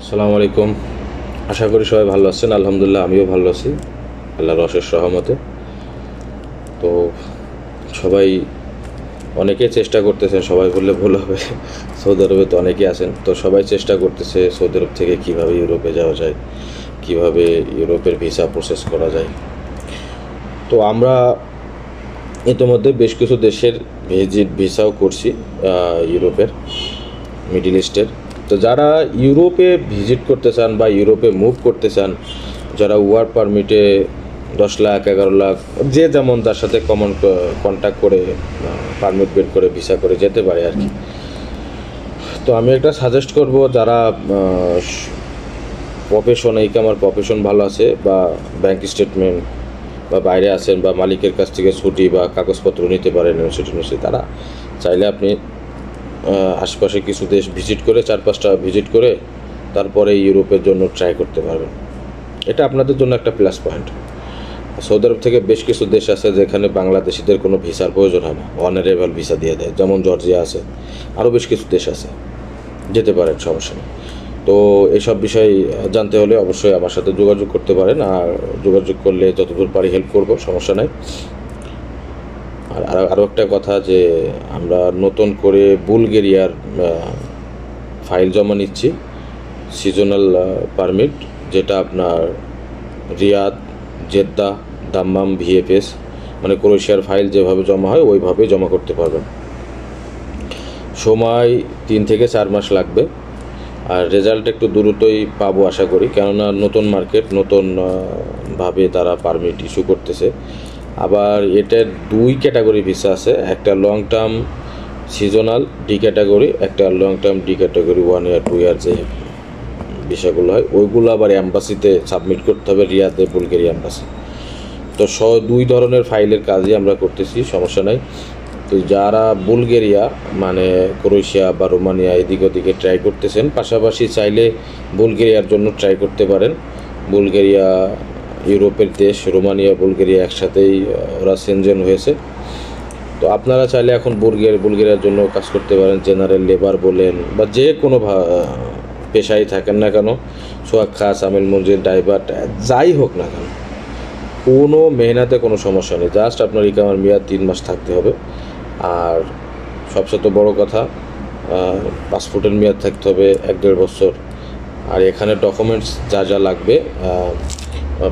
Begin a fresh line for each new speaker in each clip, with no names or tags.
আসসালামু আলাইকুম। আশা করি সবাই ভালো আছেন। আলহামদুলিল্লাহ আমিও ভালো আছি আল্লাহর অশেষ রহমতে। তো সবাই অনেকেই চেষ্টা করতেছেন, সবাই বললে ভুল হবে, সৌদি আরবে তো অনেকেই আছেন, তো সবাই চেষ্টা করতেছে সৌদি আরব থেকে কীভাবে ইউরোপে যাওয়া যায়, কিভাবে ইউরোপের ভিসা প্রসেস করা যায়। তো আমরা ইতিমধ্যে বেশ কিছু দেশের ভিসাও করছি, ইউরোপের, মিডল ইস্টের। তো যারা ইউরোপে ভিজিট করতে চান বা ইউরোপে মুভ করতে চান, যারা ওয়ার্ক পারমিটে 10 লাখ 11 লাখ যে যেমন তার সাথে কন্ট্যাক্ট করে পারমিট বের করে ভিসা করে যেতে পারে আর কি। তো আমি একটা সাজেস্ট করব, যারা প্রফেশন আমার প্রফেশন ভালো আছে বা ব্যাংক স্টেটমেন্ট বা বাইরে আছেন বা মালিকের কাছ থেকে ছুটি বা কাগজপত্র নিতে পারেন ইউনিভার্সিটি, তারা চাইলে আপনি আশপাশে কিছু দেশ ভিজিট করে 4-5টা ভিজিট করে তারপরে ইউরোপের জন্য ট্রাই করতে পারবেন। এটা আপনাদের জন্য একটা প্লাস পয়েন্ট। সৌদি আরব থেকে বেশ কিছু দেশ আছে যেখানে বাংলাদেশিদের কোনো ভিসার প্রয়োজন হয় না, অনারেবল ভিসা দিয়ে দেয়, যেমন জর্জিয়া আছে, আরও বেশ কিছু দেশ আছে, যেতে পারেন, সমস্যা নেই। তো এইসব বিষয় জানতে হলে অবশ্যই আমার সাথে যোগাযোগ করতে পারেন, আর যোগাযোগ করলে যতদূর পারি হেল্প করব, সমস্যা নাই। আর আরও একটা কথা, যে আমরা নতুন করে বুলগেরিয়ার ফাইল জমা নিচ্ছি, সিজনাল পারমিট, যেটা আপনার রিয়াদ, জেদ্দা, দাম্মাম, ভিএফএস, মানে ক্রোয়েশিয়ার ফাইল যেভাবে জমা হয় ওইভাবেই জমা করতে পারবেন। সময় 3 থেকে 4 মাস লাগবে, আর রেজাল্ট একটু দ্রুতই পাবো আশা করি, কেননা নতুন মার্কেট, নতুন ভাবে তারা পারমিট ইস্যু করতেছে। আবার এটার 2 ক্যাটাগরি ভিসা আছে, একটা long term seasonal D category, একটা লং টার্ম ডি ক্যাটাগরি 1 ইয়ার 2 ইয়ার যে ভিসাগুলো হয় ওইগুলো আবার অ্যাম্বাসিতে সাবমিট করতে হবে, রিয়াদে বুলগেরিয়া অ্যাম্বাসি। তো 2 ধরনের ফাইলের কাজই আমরা করতেছি, সমস্যা নাই। তো যারা বুলগেরিয়া মানে ক্রোয়েশিয়া বা রোমানিয়া এদিক ওদিকে ট্রাই করতেছেন, পাশাপাশি চাইলে বুলগেরিয়ার জন্য ট্রাই করতে পারেন। বুলগেরিয়া ইউরোপের দেশ, রোমানিয়া বুলগেরিয়া একসাথেই ওরা সেনজেন হয়েছে। তো আপনারা চাইলে এখন বুলগেরিয়ার জন্য কাজ করতে পারেন, জেনারেল লেবার বলেন বা যে কোনো পেশায় থাকেন না কেন, সোহাগ খাস, আমিল মঞ্জিল, ড্রাইভার, যাই হোক না কেন, কোনো মেহনতে কোনো সমস্যা নেই, জাস্ট আপনার ইকামার মেয়াদ 3 মাস থাকতে হবে। আর সবচেয়ে বড় কথা, পাসপোর্টের মেয়াদ থাকতে হবে 1-1.5 বছর। আর এখানে ডকুমেন্টস যা যা লাগবে,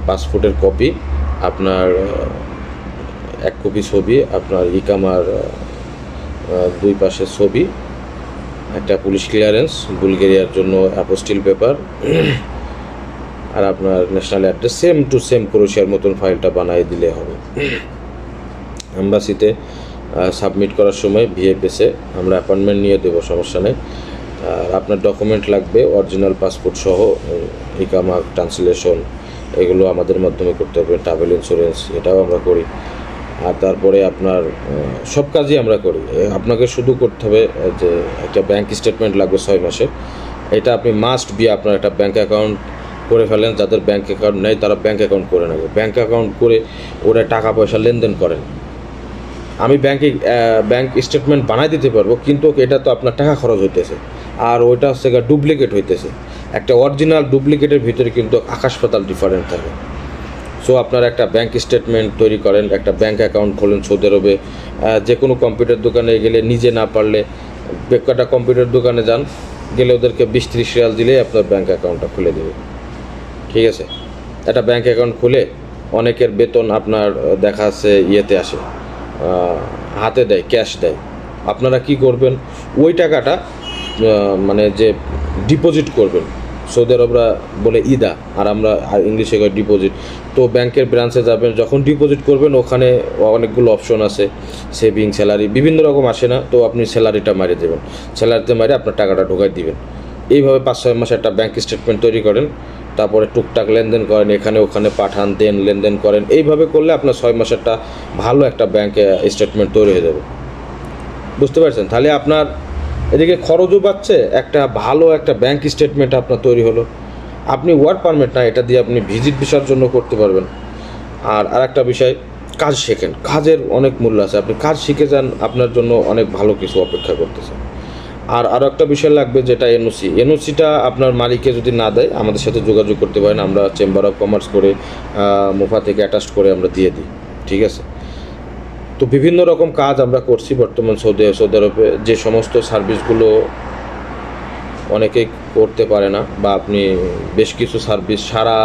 পাসপোর্টের কপি, আপনার 1 কপি ছবি, আপনার ইকামার 2 পাশের ছবি, একটা পুলিশ ক্লিয়ারেন্স বুলগেরিয়ার জন্য, অ্যাপোস্টিল পেপার, আর আপনার national address, same to same ক্রোয়েশিয়ার মতন ফাইলটা বানিয়ে দিলে হবে। এম্বাসিতে সাবমিট করার সময় ভিএফএসে আমরা অ্যাপয়েন্টমেন্ট নিয়ে দেবো, সমস্যা নেই। আর আপনার ডকুমেন্ট লাগবে অরিজিনাল পাসপোর্ট সহ, ইকামা, ট্রান্সলেশন, এগুলো আমাদের মাধ্যমে করতে হবে। ট্রাভেল ইন্স্যুরেন্স এটাও আমরা করি। আর তারপরে আপনার সব কাজই আমরা করি। আপনাকে শুধু করতে হবে যে একটা ব্যাংক স্টেটমেন্ট লাগবে 6 মাসের, এটা আপনি মাস্ট বি আপনার একটা ব্যাংক অ্যাকাউন্ট করে ফেলেন। যাদের ব্যাংক অ্যাকাউন্ট নেই তারা ব্যাংক অ্যাকাউন্ট করে নেবে, ব্যাংক অ্যাকাউন্ট করে ওরা টাকা পয়সা লেনদেন করেন। আমি ব্যাংক স্টেটমেন্ট বানাই দিতে পারবো, কিন্তু এটা তো আপনার টাকা খরচ হইতেছে, আর ওইটা হচ্ছে ডুপ্লিকেট হইতেছে। একটা অরিজিনাল ডুপ্লিকেটের ভিতরে কিন্তু আকাশ পাতাল ডিফারেন্ট থাকে। সো আপনারা একটা ব্যাংক স্টেটমেন্ট তৈরি করেন, একটা ব্যাংক অ্যাকাউন্ট খোলেন সৌদি আরবে। যে কোনো কম্পিউটার দোকানে গেলে, নিজে না পারলে একটা কম্পিউটার দোকানে যান, গেলে ওদেরকে 20-30 রিয়াল দিলেই আপনার ব্যাংক অ্যাকাউন্টটা খুলে দেবে, ঠিক আছে? একটা ব্যাংক অ্যাকাউন্ট খুলে, অনেকের বেতন আপনার দেখা আছে ইয়েতে আসে, হাতে দেয়, ক্যাশ দেয়। আপনারা কি করবেন, ওই টাকাটা মানে যে ডিপোজিট করবেন, সৌদি আরবরা বলে ইদা, আর আমরা ইংলিশে কই ডিপোজিট। তো ব্যাংকের ব্রাঞ্চে যাবেন, যখন ডিপোজিট করবেন ওখানে অনেকগুলো অপশন আছে, সেভিং, স্যালারি, বিভিন্ন রকম আসে না, তো আপনি স্যালারিটা মারিয়ে দেবেন, স্যালারিতে মারিয়ে আপনার টাকাটা ঢোকাই দিবেন। এইভাবে 5-6 মাসে একটা ব্যাংক স্টেটমেন্ট তৈরি করেন, তারপরে টুকটাক লেনদেন করেন, এখানে ওখানে পাঠান, দেন, লেনদেন করেন। এইভাবে করলে আপনার 6 মাসেরটা ভালো একটা ব্যাংক স্টেটমেন্ট তৈরি হয়ে যাবে, বুঝতে পারছেন? তাহলে আপনার এদিকে খরচও বাড়ছে, একটা ভালো একটা ব্যাংক স্টেটমেন্ট আপনার তৈরি হলো। আপনি ওয়ার্ক পারমিট না, এটা দিয়ে আপনি ভিজিট ভিসার জন্য করতে পারবেন। আর একটা বিষয়, কাজ শেখেন, কাজের অনেক মূল্য আছে। আপনি কাজ শিখে যান, আপনার জন্য অনেক ভালো কিছু অপেক্ষা করতেছে। আর আরও একটা বিষয় লাগবে, যেটা এনওসিটা আপনার মালিকে যদি না দেয় আমাদের সাথে যোগাযোগ করতে পারেন, আমরা চেম্বার অফ কমার্স করে মুফা থেকে অ্যাটাচ করে আমরা দিয়ে দিই, ঠিক আছে। তো বিভিন্ন রকম কাজ আমরা করছি বর্তমান সৌদি আরবে, যে সমস্ত সার্ভিসগুলো অনেকেই করতে পারে না, বা আপনি বেশ কিছু সার্ভিস সারা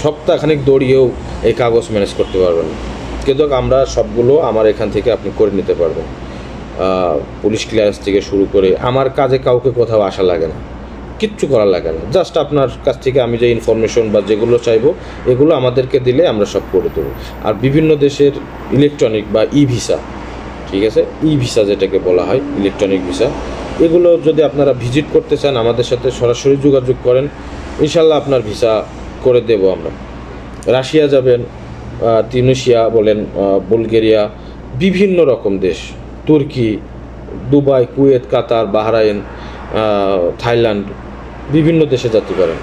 সপ্তাহখানিক দৌড়িয়েও এই কাগজ ম্যানেজ করতে পারবেন না, কিন্তু আমরা সবগুলো আমার এখান থেকে আপনি করে নিতে পারবেন। পুলিশ ক্লিয়ারেন্স থেকে শুরু করে আমার কাজে কাউকে কোথাও আসা লাগে না, কিচ্ছু করা লাগে না, জাস্ট আপনার কাছ থেকে আমি যে ইনফরমেশন বা যেগুলো চাইবো এগুলো আমাদেরকে দিলে আমরা সব করে দেবো। আর বিভিন্ন দেশের ইলেকট্রনিক বা ভিসা, ঠিক আছে, ভিসা যেটাকে বলা হয় ইলেকট্রনিক ভিসা, এগুলো যদি আপনারা ভিজিট করতে চান আমাদের সাথে সরাসরি যোগাযোগ করেন, ইনশাল্লাহ আপনার ভিসা করে দেব আমরা। রাশিয়া যাবেন, তিউনিসিয়া বলেন, বুলগেরিয়া, বিভিন্ন রকম দেশ, তুর্কি, দুবাই, কুয়েত, কাতার, বাহরাইন, থাইল্যান্ড, বিভিন্ন দেশে যেতে পারেন।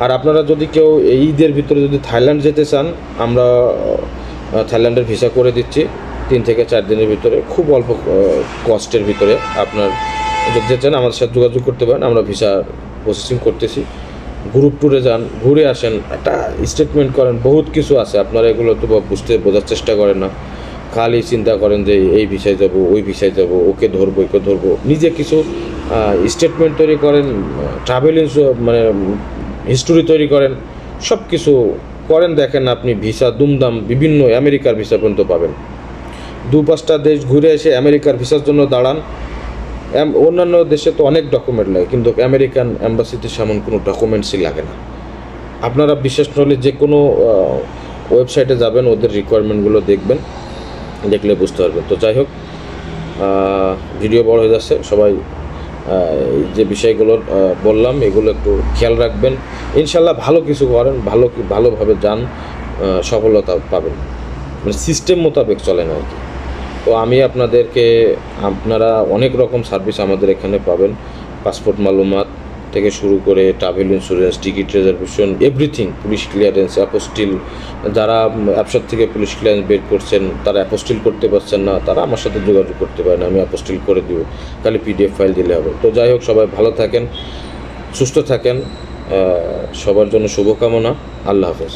আর আপনারা যদি কেউ এই ঈদের ভিতরে যদি থাইল্যান্ড যেতে চান, আমরা থাইল্যান্ডের ভিসা করে দিচ্ছি 3 থেকে 4 দিনের ভিতরে, খুব অল্প কস্টের ভিতরে। আপনার যদি চান আমাদের সাথে যোগাযোগ করতে পারেন, আমরা ভিসা প্রসেসিং করতেছি। গ্রুপ ট্যুরে যান, ঘুরে আসেন, একটা স্টেটমেন্ট করেন, বহুত কিছু আছে, আপনারা এগুলো তো বোঝার চেষ্টা করেন না, খালি চিন্তা করেন যে এই ভিসায় যাব, ওই ভিসায় যাব, ওকে ধরবো, একে ধরবো। নিজে কিছু স্টেটমেন্ট তৈরি করেন, ট্রাভেল হিস্টোরি তৈরি করেন, সব কিছু করেন, দেখেন আপনি ভিসা দুমদাম বিভিন্ন আমেরিকার ভিসা পর্যন্ত পাবেন। 2-5টা দেশ ঘুরে এসে আমেরিকার ভিসার জন্য দাঁড়ান। অন্যান্য দেশে তো অনেক ডকুমেন্ট লাগে, কিন্তু আমেরিকান অ্যাম্বাসিতে সেমন কোনো ডকুমেন্টসই লাগে না। আপনারা বিশেষ হলে যে কোনো ওয়েবসাইটে যাবেন, ওদের রিকোয়ারমেন্টগুলো দেখবেন, দেখলে বুঝতে পারবেন। তো যাই হোক, ভিডিও বড় হয়ে যাচ্ছে, সবাই যে বিষয়গুলো বললাম এগুলো একটু খেয়াল রাখবেন, ইনশাল্লাহ ভালো কিছু করেন, ভালোভাবে যান, সফলতা পাবেন, সিস্টেম মোতাবেক চলেন আর কি। তো আমি আপনারা অনেক রকম সার্ভিস আমাদের এখানে পাবেন, পাসপোর্ট মালুমাত থেকে শুরু করে travel insurance, ticket reservation, everything, police clearance, apostille, যারা অ্যাপসার থেকে পুলিশ ক্লিয়ারেন্স বের করছেন, তারা অ্যাপোস্টিল করতে পারছেন না, তারা আমার সাথে যোগাযোগ করতে পারেন, আমি অ্যাপোস্টিল করে দিব, খালি PDF ফাইল দিলে হবে। তো যাই হোক, সবাই ভালো থাকেন, সুস্থ থাকেন, সবার জন্য শুভকামনা, আল্লাহ হাফেজ।